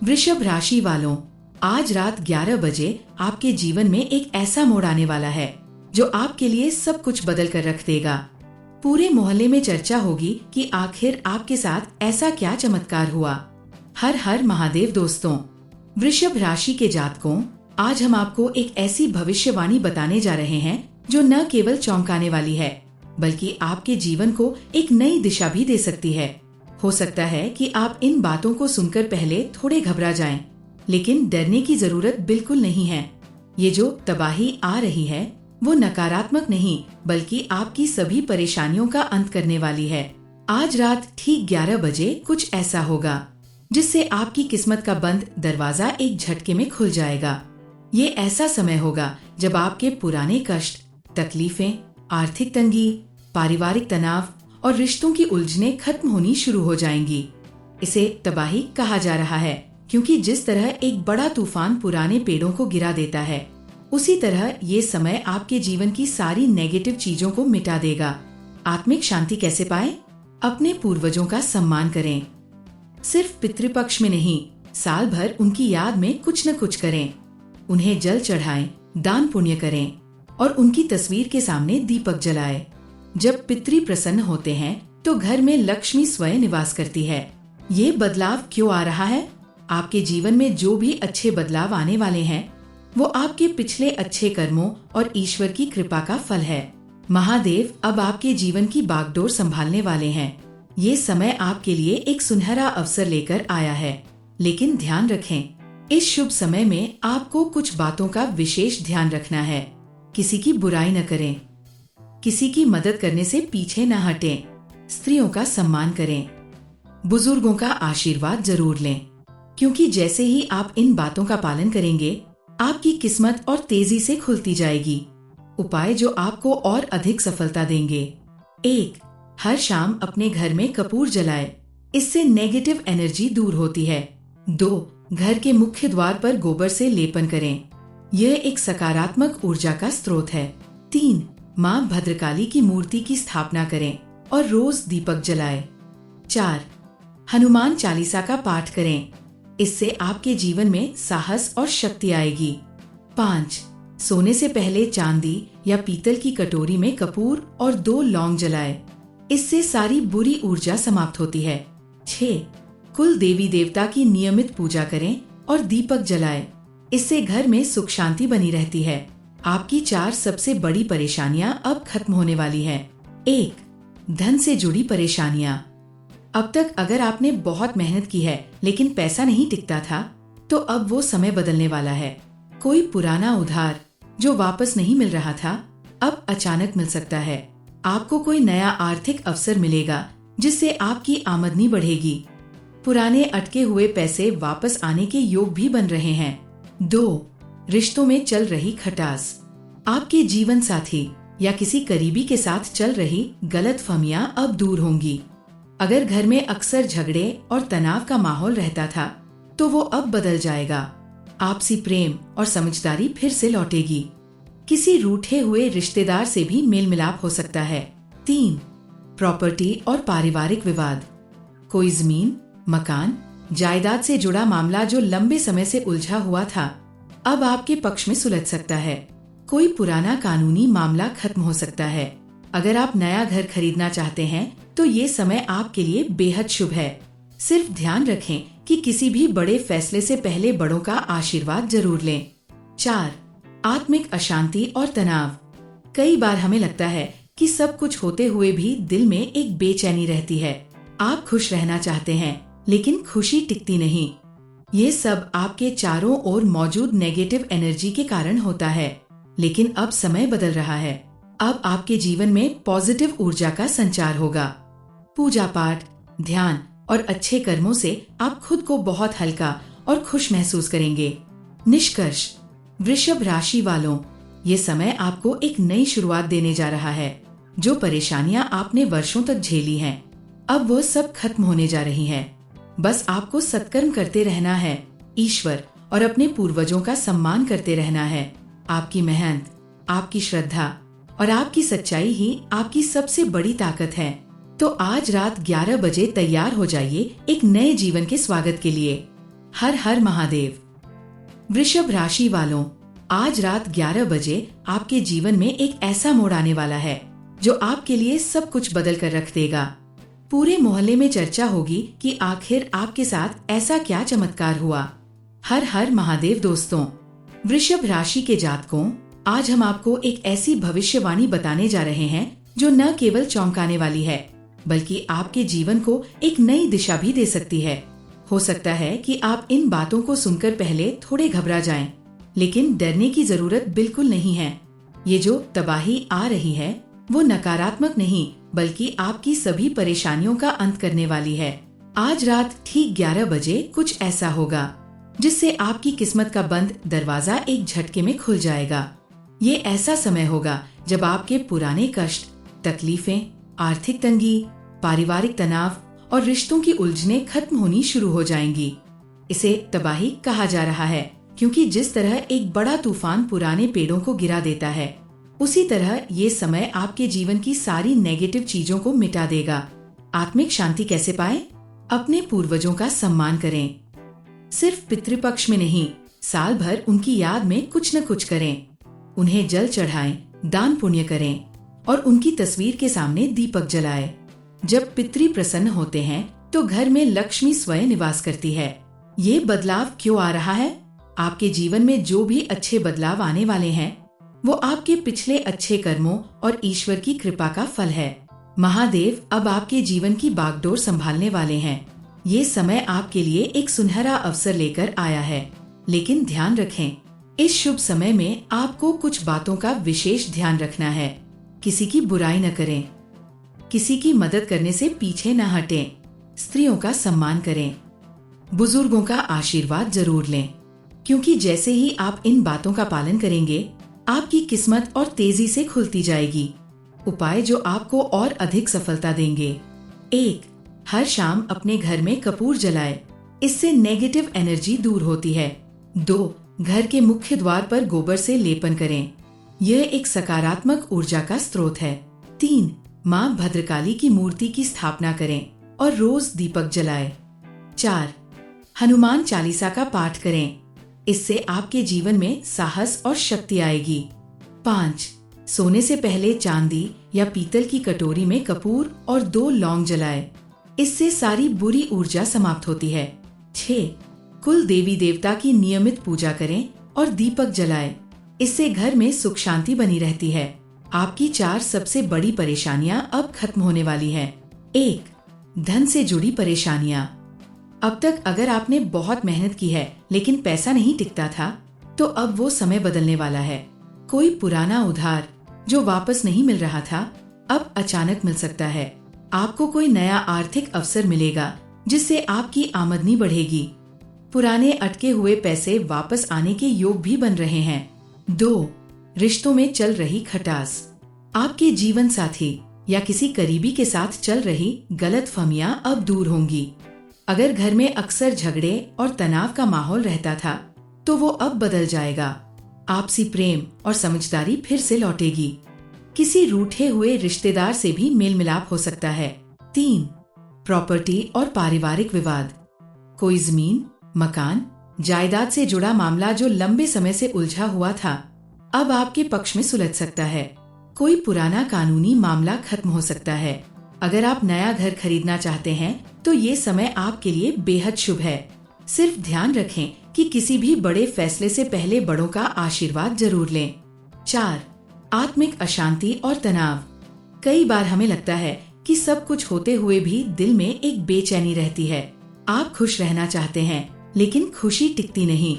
वृषभ राशि वालों, आज रात 11 बजे आपके जीवन में एक ऐसा मोड़ आने वाला है जो आपके लिए सब कुछ बदल कर रख देगा। पूरे मोहल्ले में चर्चा होगी कि आखिर आपके साथ ऐसा क्या चमत्कार हुआ। हर हर महादेव दोस्तों, वृषभ राशि के जातकों, आज हम आपको एक ऐसी भविष्यवाणी बताने जा रहे हैं जो न केवल चौंकाने वाली है बल्कि आपके जीवन को एक नई दिशा भी दे सकती है। हो सकता है कि आप इन बातों को सुनकर पहले थोड़े घबरा जाएं, लेकिन डरने की जरूरत बिल्कुल नहीं है। ये जो तबाही आ रही है वो नकारात्मक नहीं बल्कि आपकी सभी परेशानियों का अंत करने वाली है। आज रात ठीक 11 बजे कुछ ऐसा होगा जिससे आपकी किस्मत का बंद दरवाजा एक झटके में खुल जाएगा। ये ऐसा समय होगा जब आपके पुराने कष्ट, तकलीफें, आर्थिक तंगी, पारिवारिक तनाव और रिश्तों की उलझनें खत्म होनी शुरू हो जाएंगी। इसे तबाही कहा जा रहा है क्योंकि जिस तरह एक बड़ा तूफान पुराने पेड़ों को गिरा देता है, उसी तरह ये समय आपके जीवन की सारी नेगेटिव चीजों को मिटा देगा। आत्मिक शांति कैसे पाएं? अपने पूर्वजों का सम्मान करें। सिर्फ पितृपक्ष में नहीं, साल भर उनकी याद में कुछ न कुछ करें। उन्हें जल चढ़ाएं, दान पुण्य करें और उनकी तस्वीर के सामने दीपक जलाएं। जब पितृ प्रसन्न होते हैं तो घर में लक्ष्मी स्वयं निवास करती है। ये बदलाव क्यों आ रहा है? आपके जीवन में जो भी अच्छे बदलाव आने वाले हैं वो आपके पिछले अच्छे कर्मों और ईश्वर की कृपा का फल है। महादेव अब आपके जीवन की बागडोर संभालने वाले हैं। ये समय आपके लिए एक सुनहरा अवसर लेकर आया है, लेकिन ध्यान रखें, इस शुभ समय में आपको कुछ बातों का विशेष ध्यान रखना है। किसी की बुराई न करें, किसी की मदद करने से पीछे न हटें, स्त्रियों का सम्मान करें, बुजुर्गों का आशीर्वाद जरूर लें, क्योंकि जैसे ही आप इन बातों का पालन करेंगे आपकी किस्मत और तेजी से खुलती जाएगी। उपाय जो आपको और अधिक सफलता देंगे। 1. हर शाम अपने घर में कपूर जलाएं, इससे नेगेटिव एनर्जी दूर होती है। 2. घर के मुख्य द्वार पर गोबर से लेपन करें, यह एक सकारात्मक ऊर्जा का स्रोत है। 3. माँ भद्रकाली की मूर्ति की स्थापना करें और रोज दीपक जलाएं। 4. हनुमान चालीसा का पाठ करें, इससे आपके जीवन में साहस और शक्ति आएगी। 5. सोने से पहले चांदी या पीतल की कटोरी में कपूर और 2 लौंग जलाएं, इससे सारी बुरी ऊर्जा समाप्त होती है। 6. कुल देवी देवता की नियमित पूजा करें और दीपक जलाएं, इससे घर में सुख शांति बनी रहती है। आपकी 4 सबसे बड़ी परेशानियां अब खत्म होने वाली हैं। 1. धन से जुड़ी परेशानियां। अब तक अगर आपने बहुत मेहनत की है लेकिन पैसा नहीं टिकता था, तो अब वो समय बदलने वाला है। कोई पुराना उधार जो वापस नहीं मिल रहा था अब अचानक मिल सकता है। आपको कोई नया आर्थिक अवसर मिलेगा जिससे आपकी आमदनी बढ़ेगी। पुराने अटके हुए पैसे वापस आने के योग भी बन रहे हैं। 2. रिश्तों में चल रही खटास। आपके जीवन साथी या किसी करीबी के साथ चल रही गलतफहमियां अब दूर होंगी। अगर घर में अक्सर झगड़े और तनाव का माहौल रहता था तो वो अब बदल जाएगा। आपसी प्रेम और समझदारी फिर से लौटेगी। किसी रूठे हुए रिश्तेदार से भी मेल मिलाप हो सकता है। 3. प्रॉपर्टी और पारिवारिक विवाद। कोई जमीन, मकान, जायदाद से जुड़ा मामला जो लंबे समय से उलझा हुआ था अब आपके पक्ष में सुलझ सकता है। कोई पुराना कानूनी मामला खत्म हो सकता है। अगर आप नया घर खरीदना चाहते हैं तो ये समय आपके लिए बेहद शुभ है। सिर्फ ध्यान रखें कि किसी भी बड़े फैसले से पहले बड़ों का आशीर्वाद जरूर लें। 4. आत्मिक अशांति और तनाव। कई बार हमें लगता है कि सब कुछ होते हुए भी दिल में एक बेचैनी रहती है। आप खुश रहना चाहते हैं लेकिन खुशी टिकती नहीं। ये सब आपके चारों ओर मौजूद नेगेटिव एनर्जी के कारण होता है, लेकिन अब समय बदल रहा है। अब आपके जीवन में पॉजिटिव ऊर्जा का संचार होगा। पूजा पाठ, ध्यान और अच्छे कर्मों से आप खुद को बहुत हल्का और खुश महसूस करेंगे। निष्कर्ष, वृषभ राशि वालों, ये समय आपको एक नई शुरुआत देने जा रहा है। जो परेशानियां आपने वर्षों तक झेली हैं, अब वो सब खत्म होने जा रही हैं। बस आपको सत्कर्म करते रहना है, ईश्वर और अपने पूर्वजों का सम्मान करते रहना है। आपकी मेहनत, आपकी श्रद्धा और आपकी सच्चाई ही आपकी सबसे बड़ी ताकत है। तो आज रात 11 बजे तैयार हो जाइए एक नए जीवन के स्वागत के लिए। हर हर महादेव। वृषभ राशि वालों, आज रात 11 बजे आपके जीवन में एक ऐसा मोड़ आने वाला है जो आपके लिए सब कुछ बदल कर रख देगा। पूरे मोहल्ले में चर्चा होगी कि आखिर आपके साथ ऐसा क्या चमत्कार हुआ। हर हर महादेव। दोस्तों, वृषभ राशि के जातकों, आज हम आपको एक ऐसी भविष्यवाणी बताने जा रहे हैं जो न केवल चौंकाने वाली है बल्कि आपके जीवन को एक नई दिशा भी दे सकती है। हो सकता है कि आप इन बातों को सुनकर पहले थोड़े घबरा जाएं, लेकिन डरने की जरूरत बिल्कुल नहीं है। ये जो तबाही आ रही है वो नकारात्मक नहीं बल्कि आपकी सभी परेशानियों का अंत करने वाली है। आज रात ठीक 11 बजे कुछ ऐसा होगा जिससे आपकी किस्मत का बंद दरवाजा एक झटके में खुल जाएगा। ये ऐसा समय होगा जब आपके पुराने कष्ट, तकलीफें, आर्थिक तंगी, पारिवारिक तनाव और रिश्तों की उलझनें खत्म होनी शुरू हो जाएंगी। इसे तबाही कहा जा रहा है क्योंकि जिस तरह एक बड़ा तूफान पुराने पेड़ों को गिरा देता है, उसी तरह ये समय आपके जीवन की सारी नेगेटिव चीजों को मिटा देगा। आत्मिक शांति कैसे पाएं? अपने पूर्वजों का सम्मान करें। सिर्फ पितृपक्ष में नहीं, साल भर उनकी याद में कुछ न कुछ करें। उन्हें जल चढ़ाएं, दान पुण्य करें और उनकी तस्वीर के सामने दीपक जलाएं। जब पितृ प्रसन्न होते हैं तो घर में लक्ष्मी स्वयं निवास करती है। ये बदलाव क्यों आ रहा है? आपके जीवन में जो भी अच्छे बदलाव आने वाले हैं वो आपके पिछले अच्छे कर्मों और ईश्वर की कृपा का फल है। महादेव अब आपके जीवन की बागडोर संभालने वाले हैं। ये समय आपके लिए एक सुनहरा अवसर लेकर आया है, लेकिन ध्यान रखें, इस शुभ समय में आपको कुछ बातों का विशेष ध्यान रखना है। किसी की बुराई न करें, किसी की मदद करने से पीछे न हटें, स्त्रियों का सम्मान करें, बुजुर्गों का आशीर्वाद जरूर लें, क्योंकि जैसे ही आप इन बातों का पालन करेंगे आपकी किस्मत और तेजी से खुलती जाएगी। उपाय जो आपको और अधिक सफलता देंगे। 1. हर शाम अपने घर में कपूर जलाएं, इससे नेगेटिव एनर्जी दूर होती है। 2. घर के मुख्य द्वार पर गोबर से लेपन करें, यह एक सकारात्मक ऊर्जा का स्रोत है। 3. माँ भद्रकाली की मूर्ति की स्थापना करें और रोज दीपक जलाएं। 4. हनुमान चालीसा का पाठ करें, इससे आपके जीवन में साहस और शक्ति आएगी। 5. सोने से पहले चांदी या पीतल की कटोरी में कपूर और 2 लौंग जलाएं, इससे सारी बुरी ऊर्जा समाप्त होती है। 6. कुल देवी देवता की नियमित पूजा करें और दीपक जलाएं, इससे घर में सुख शांति बनी रहती है। आपकी 4 सबसे बड़ी परेशानियां अब खत्म होने वाली हैं। 1. धन से जुड़ी परेशानियां। अब तक अगर आपने बहुत मेहनत की है लेकिन पैसा नहीं टिकता था, तो अब वो समय बदलने वाला है। कोई पुराना उधार जो वापस नहीं मिल रहा था अब अचानक मिल सकता है। आपको कोई नया आर्थिक अवसर मिलेगा जिससे आपकी आमदनी बढ़ेगी। पुराने अटके हुए पैसे वापस आने के योग भी बन रहे हैं। 2. रिश्तों में चल रही खटास। आपके जीवन साथी या किसी करीबी के साथ चल रही गलतफहमियां अब दूर होंगी। अगर घर में अक्सर झगड़े और तनाव का माहौल रहता था तो वो अब बदल जाएगा। आपसी प्रेम और समझदारी फिर से लौटेगी। किसी रूठे हुए रिश्तेदार से भी मेल मिलाप हो सकता है। 3. प्रॉपर्टी और पारिवारिक विवाद। कोई जमीन, मकान, जायदाद से जुड़ा मामला जो लंबे समय से उलझा हुआ था अब आपके पक्ष में सुलझ सकता है। कोई पुराना कानूनी मामला खत्म हो सकता है। अगर आप नया घर खरीदना चाहते हैं तो ये समय आपके लिए बेहद शुभ है। सिर्फ ध्यान रखें कि किसी भी बड़े फैसले से पहले बड़ों का आशीर्वाद जरूर लें। 4. आत्मिक अशांति और तनाव। कई बार हमें लगता है कि सब कुछ होते हुए भी दिल में एक बेचैनी रहती है। आप खुश रहना चाहते हैं लेकिन खुशी टिकती नहीं।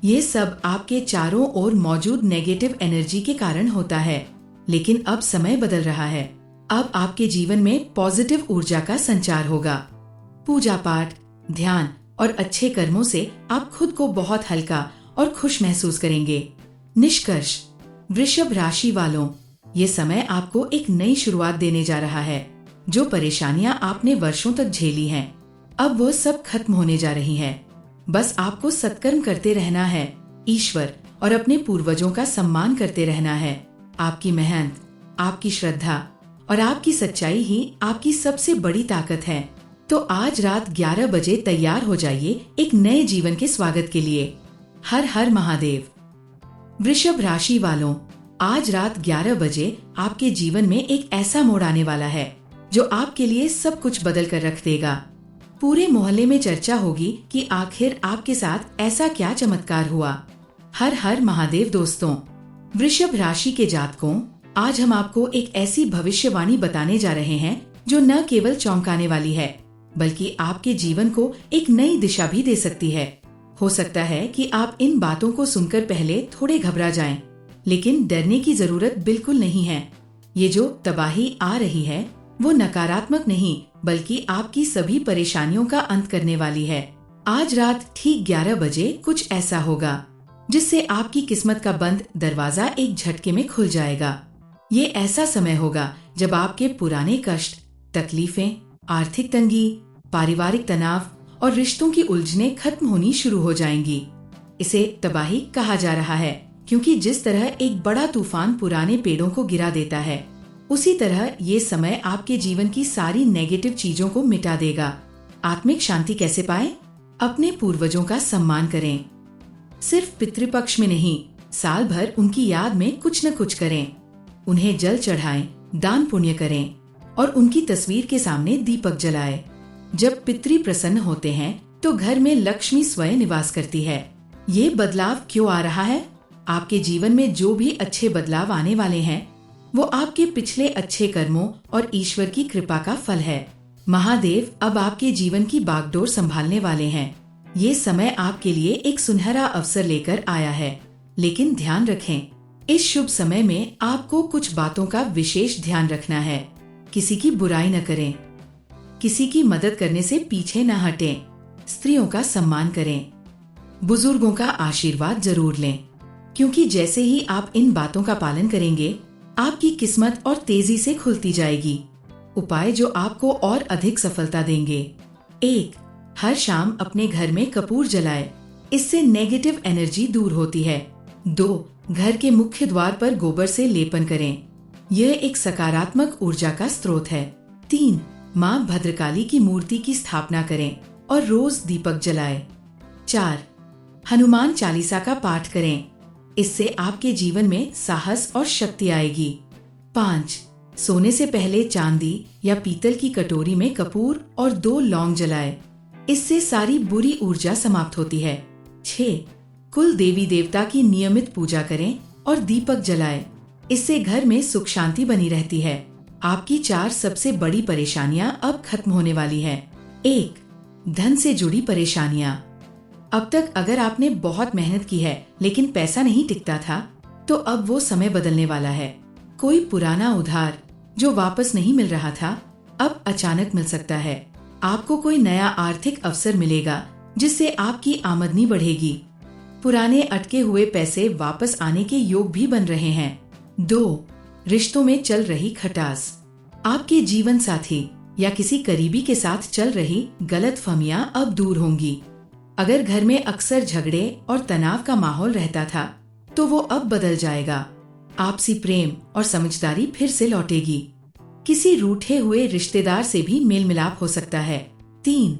ये सब आपके चारों ओर मौजूद नेगेटिव एनर्जी के कारण होता है। लेकिन अब समय बदल रहा है। अब आपके जीवन में पॉजिटिव ऊर्जा का संचार होगा। पूजा पाठ, ध्यान और अच्छे कर्मों से आप खुद को बहुत हल्का और खुश महसूस करेंगे। निष्कर्ष, वृषभ राशि वालों, ये समय आपको एक नई शुरुआत देने जा रहा है। जो परेशानियां आपने वर्षों तक झेली हैं, अब वो सब खत्म होने जा रही हैं। बस आपको सत्कर्म करते रहना है, ईश्वर और अपने पूर्वजों का सम्मान करते रहना है। आपकी मेहनत, आपकी श्रद्धा और आपकी सच्चाई ही आपकी सबसे बड़ी ताकत है। तो आज रात 11 बजे तैयार हो जाइए एक नए जीवन के स्वागत के लिए। हर हर महादेव। वृषभ राशि वालों, आज रात 11 बजे आपके जीवन में एक ऐसा मोड़ आने वाला है जो आपके लिए सब कुछ बदल कर रख देगा। पूरे मोहल्ले में चर्चा होगी कि आखिर आपके साथ ऐसा क्या चमत्कार हुआ। हर हर महादेव। दोस्तों, वृषभ राशि के जातकों, आज हम आपको एक ऐसी भविष्यवाणी बताने जा रहे हैं जो न केवल चौंकाने वाली है बल्कि आपके जीवन को एक नई दिशा भी दे सकती है। हो सकता है कि आप इन बातों को सुनकर पहले थोड़े घबरा जाएं, लेकिन डरने की जरूरत बिल्कुल नहीं है। ये जो तबाही आ रही है वो नकारात्मक नहीं बल्कि आपकी सभी परेशानियों का अंत करने वाली है। आज रात ठीक 11 बजे कुछ ऐसा होगा जिससे आपकी किस्मत का बंद दरवाजा एक झटके में खुल जाएगा। ये ऐसा समय होगा जब आपके पुराने कष्ट, तकलीफें, आर्थिक तंगी, पारिवारिक तनाव और रिश्तों की उलझनें खत्म होनी शुरू हो जाएंगी। इसे तबाही कहा जा रहा है क्योंकि जिस तरह एक बड़ा तूफान पुराने पेड़ों को गिरा देता है, उसी तरह ये समय आपके जीवन की सारी नेगेटिव चीजों को मिटा देगा। आत्मिक शांति कैसे पाएं? अपने पूर्वजों का सम्मान करें। सिर्फ पितृपक्ष में नहीं, साल भर उनकी याद में कुछ न कुछ करें। उन्हें जल चढ़ाएं, दान पुण्य करें और उनकी तस्वीर के सामने दीपक जलाएं। जब पितृ प्रसन्न होते हैं तो घर में लक्ष्मी स्वयं निवास करती है। ये बदलाव क्यों आ रहा है? आपके जीवन में जो भी अच्छे बदलाव आने वाले हैं वो आपके पिछले अच्छे कर्मों और ईश्वर की कृपा का फल है। महादेव अब आपके जीवन की बागडोर संभालने वाले हैं। ये समय आपके लिए एक सुनहरा अवसर लेकर आया है, लेकिन ध्यान रखें, इस शुभ समय में आपको कुछ बातों का विशेष ध्यान रखना है। किसी की बुराई न करें, किसी की मदद करने से पीछे न हटें, स्त्रियों का सम्मान करें, बुजुर्गों का आशीर्वाद जरूर लें, क्योंकि जैसे ही आप इन बातों का पालन करेंगे आपकी किस्मत और तेजी से खुलती जाएगी। उपाय जो आपको और अधिक सफलता देंगे। 1. हर शाम अपने घर में कपूर जलाएं, इससे नेगेटिव एनर्जी दूर होती है। 2. घर के मुख्य द्वार पर गोबर से लेपन करें, यह एक सकारात्मक ऊर्जा का स्रोत है। 3. माँ भद्रकाली की मूर्ति की स्थापना करें और रोज दीपक जलाएं। 4. हनुमान चालीसा का पाठ करें, इससे आपके जीवन में साहस और शक्ति आएगी। 5. सोने से पहले चांदी या पीतल की कटोरी में कपूर और 2 लौंग जलाएं, इससे सारी बुरी ऊर्जा समाप्त होती है। 6. कुल देवी देवता की नियमित पूजा करें और दीपक जलाएं, इससे घर में सुख शांति बनी रहती है। आपकी 4 सबसे बड़ी परेशानियां अब खत्म होने वाली है। 1. धन से जुड़ी परेशानियां। अब तक अगर आपने बहुत मेहनत की है लेकिन पैसा नहीं टिकता था, तो अब वो समय बदलने वाला है। कोई पुराना उधार जो वापस नहीं मिल रहा था अब अचानक मिल सकता है। आपको कोई नया आर्थिक अवसर मिलेगा जिससे आपकी आमदनी बढ़ेगी। पुराने अटके हुए पैसे वापस आने के योग भी बन रहे हैं। 2. रिश्तों में चल रही खटास। आपके जीवन साथी या किसी करीबी के साथ चल रही गलतफहमियां अब दूर होंगी। अगर घर में अक्सर झगड़े और तनाव का माहौल रहता था तो वो अब बदल जाएगा। आपसी प्रेम और समझदारी फिर से लौटेगी। किसी रूठे हुए रिश्तेदार से भी मेल मिलाप हो सकता है। 3.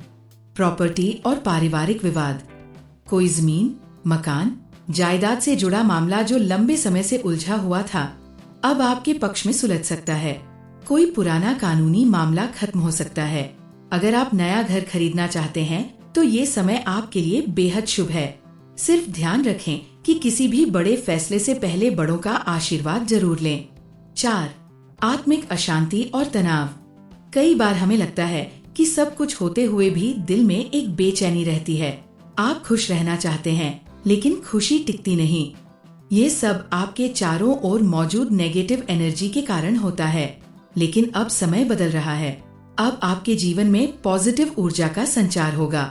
प्रॉपर्टी और पारिवारिक विवाद। कोई जमीन, मकान, जायदाद से जुड़ा मामला जो लंबे समय से उलझा हुआ था अब आपके पक्ष में सुलझ सकता है। कोई पुराना कानूनी मामला खत्म हो सकता है। अगर आप नया घर खरीदना चाहते हैं तो ये समय आपके लिए बेहद शुभ है। सिर्फ ध्यान रखें कि किसी भी बड़े फैसले से पहले बड़ों का आशीर्वाद जरूर लें। 4. आत्मिक अशांति और तनाव। कई बार हमें लगता है कि सब कुछ होते हुए भी दिल में एक बेचैनी रहती है। आप खुश रहना चाहते हैं लेकिन खुशी टिकती नहीं। ये सब आपके चारों ओर मौजूद नेगेटिव एनर्जी के कारण होता है। लेकिन अब समय बदल रहा है। अब आपके जीवन में पॉजिटिव ऊर्जा का संचार होगा।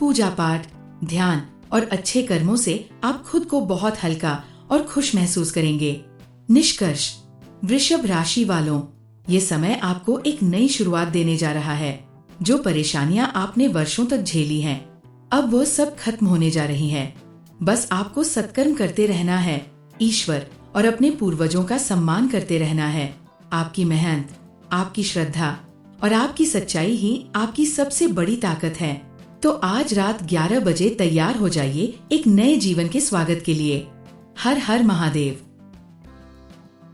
पूजा पाठ, ध्यान और अच्छे कर्मों से आप खुद को बहुत हल्का और खुश महसूस करेंगे। निष्कर्ष, वृषभ राशि वालों, ये समय आपको एक नई शुरुआत देने जा रहा है। जो परेशानियां आपने वर्षों तक झेली हैं, अब वो सब खत्म होने जा रही हैं। बस आपको सत्कर्म करते रहना है, ईश्वर और अपने पूर्वजों का सम्मान करते रहना है। आपकी मेहनत, आपकी श्रद्धा और आपकी सच्चाई ही आपकी सबसे बड़ी ताकत है। तो आज रात 11 बजे तैयार हो जाइए एक नए जीवन के स्वागत के लिए। हर हर महादेव।